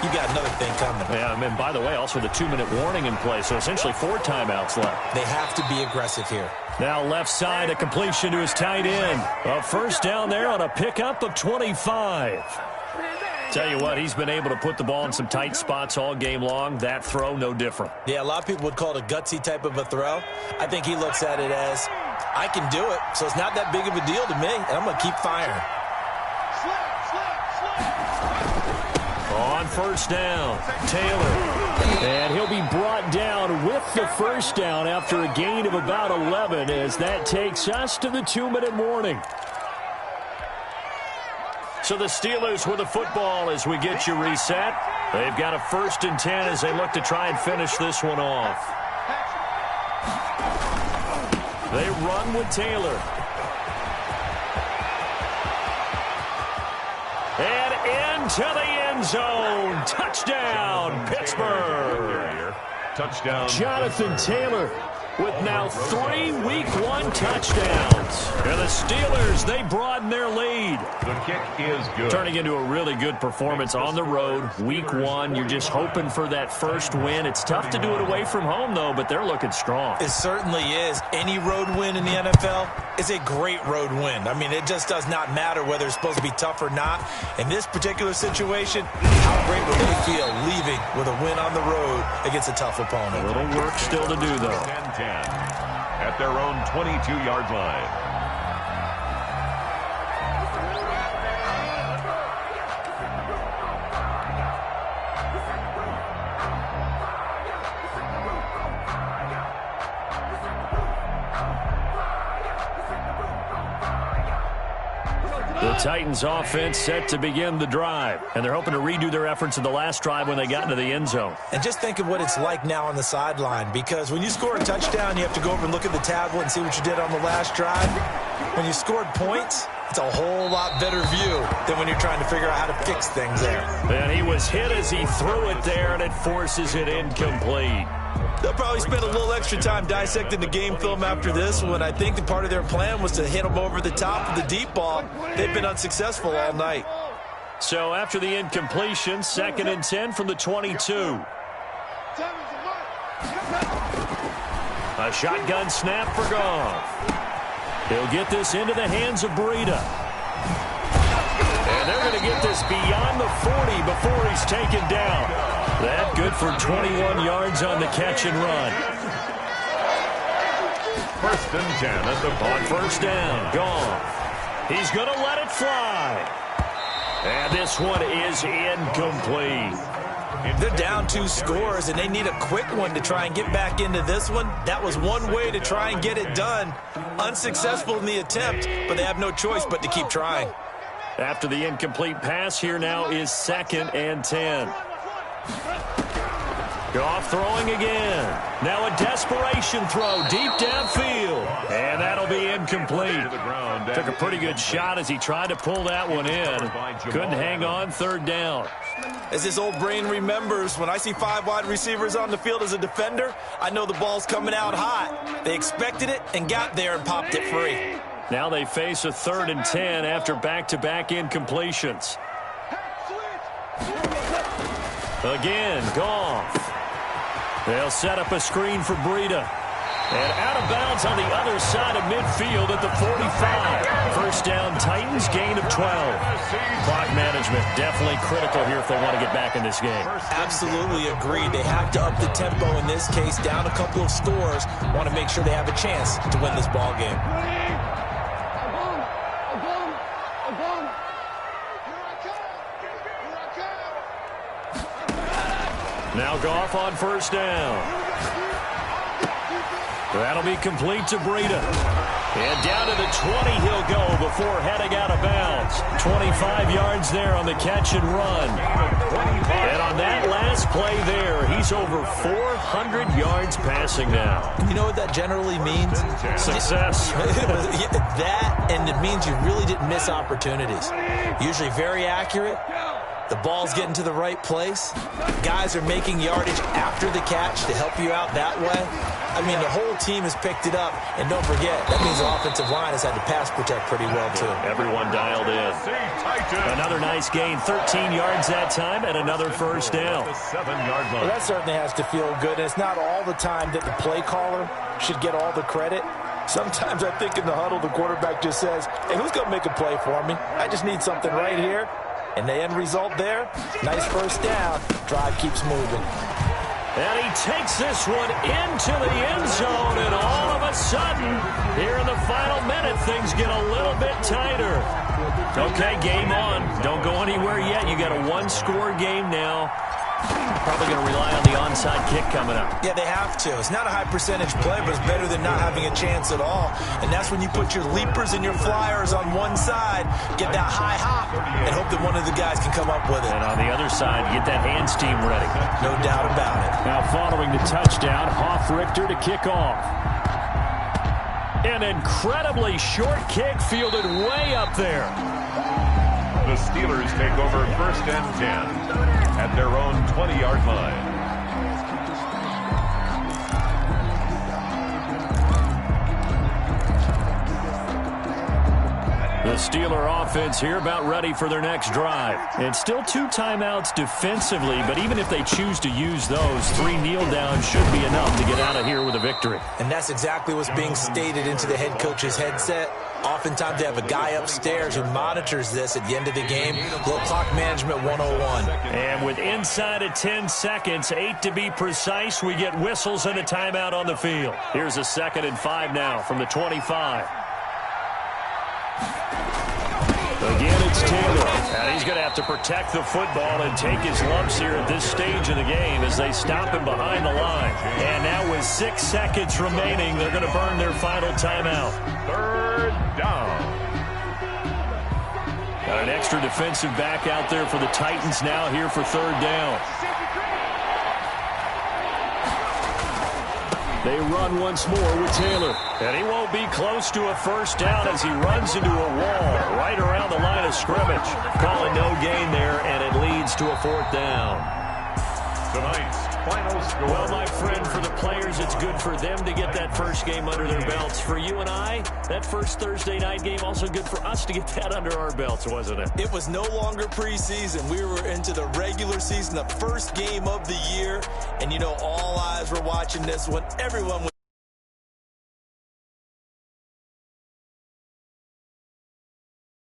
you got another thing coming. Yeah, and by the way, also the 2-minute warning in play, so essentially 4 timeouts left. They have to be aggressive here. Now left side, a completion to his tight end. A 1st down there on a pickup of 25. Tell you what, he's been able to put the ball in some tight spots all game long. That throw, no different. Yeah, a lot of people would call it a gutsy type of a throw. I think he looks at it as, I can do it, so it's not that big of a deal to me, and I'm going to keep firing. On 1st down, Taylor. And he'll be brought down with the 1st down after a gain of about 11 as that takes us to the 2-minute warning. So the Steelers with the football as we get you reset. They've got a 1st and 10 as they look to try and finish this one off. They run with Taylor. And into the end zone. Touchdown, Pittsburgh. Touchdown. Jonathan Taylor with now 3 Week 1 touchdowns. And the Steelers, they broaden their lead. The kick is good. Turning into a really good performance on the road. Week 1, you're just hoping for that 1st win. It's tough to do it away from home, though, but they're looking strong. It certainly is. Any road win in the NFL is a great road win. I mean, it just does not matter whether it's supposed to be tough or not. In this particular situation, how great would they feel leaving with a win on the road against a tough opponent? A little work still to do, though. 10-10 at their own 22-yard line. The Titans offense set to begin the drive, and they're hoping to redo their efforts in the last drive when they got into the end zone. And just think of what it's like now on the sideline, because when you score a touchdown, you have to go over and look at the tablet and see what you did on the last drive. When you scored points, it's a whole lot better view than when you're trying to figure out how to fix things there. And he was hit as he threw it there, and it forces it incomplete. They'll probably spend a little extra time dissecting the game film after this one. I think the part of their plan was to hit them over the top of the deep ball. They've been unsuccessful all night. So after the incompletion, 2nd and 10 from the 22. A shotgun snap for Goff. He'll get this into the hands of Breida. And they're going to get this beyond the 40 before he's taken down. That good for 21 yards on the catch and run. 1st and 10 at the on 1st down. Goff. He's going to let it fly. And this one is incomplete. They're down 2 scores, and they need a quick one to try and get back into this one. That was one way to try and get it done. Unsuccessful in the attempt, but they have no choice but to keep trying. After the incomplete pass, here now is 2nd and 10. Goff throwing again. Now a desperation throw deep downfield. And that'll be incomplete. Took a pretty good shot as he tried to pull that one in. Couldn't hang on 3rd down. As this old brain remembers, when I see 5 wide receivers on the field as a defender, I know the ball's coming out hot. They expected it and got there and popped it free. Now they face a 3rd and 10 after back-to-back incompletions. Again, Goff. They'll set up a screen for Breida. And out of bounds on the other side of midfield at the 45. 1st down, Titans, gain of 12. Clock management definitely critical here if they want to get back in this game. Absolutely agreed. They have to up the tempo in this case, down a couple of scores. Want to make sure they have a chance to win this ball game. Now Goff on 1st down. That'll be complete to Breida. And down to the 20 he'll go before heading out of bounds. 25 yards there on the catch and run. And on that last play there, he's over 400 yards passing now. You know what that generally means? Success. That, and it means you really didn't miss opportunities. Usually very accurate. The ball's getting to the right place. Guys are making yardage after the catch to help you out that way. I mean, the whole team has picked it up. And don't forget, that means the offensive line has had to pass protect pretty well, too. Everyone dialed in. Another nice gain, 13 yards that time, and another 1st down. Well, that certainly has to feel good. And it's not all the time that the play caller should get all the credit. Sometimes I think in the huddle, the quarterback just says, hey, who's going to make a play for me? I just need something right here. And the end result there, nice 1st down. Drive keeps moving. And he takes this one into the end zone, and all of a sudden, here in the final minute, things get a little bit tighter. Okay, game on. Don't go anywhere yet. You got a 1-score game now. Probably going to rely on the onside kick coming up. Yeah, they have to. It's not a high percentage play, but it's better than not having a chance at all. And that's when you put your leapers and your flyers on one side, get that high hop, and hope that one of the guys can come up with it. And on the other side, get that hands team ready. No doubt about it. Now following the touchdown, Hoff-Richter to kick off. An incredibly short kick fielded way up there. The Steelers take over 1st and 10 at their own 20-yard line. The Steeler offense here about ready for their next drive. And still 2 timeouts defensively, but even if they choose to use those, 3 kneel downs should be enough to get out of here with a victory. And that's exactly what's being stated into the head coach's headset. Oftentimes they have a guy upstairs who monitors this at the end of the game. Little clock management 101. And with inside of 10 seconds, 8 to be precise, we get whistles and a timeout on the field. Here's a 2nd and 5 now from the 25. Again, it's Taylor. And he's going to have to protect the football and take his lumps here at this stage of the game as they stop him behind the line. And now with 6 seconds remaining, they're going to burn their final timeout. 3rd down. Got an extra defensive back out there for the Titans now here for third down. They run once more with Taylor. And he won't be close to a first down as he runs into a wall right around the line of scrimmage. Calling no gain there, and it leads to a fourth down. Tonight's final score. Well, my friend, for the players, it's good for them to get that first game under their belts. For you and I, that first Thursday night game, also good for us to get that under our belts, wasn't it? It was no longer preseason. We were into the regular season, the first game of the year. And, you know, all eyes were watching this one. Everyone was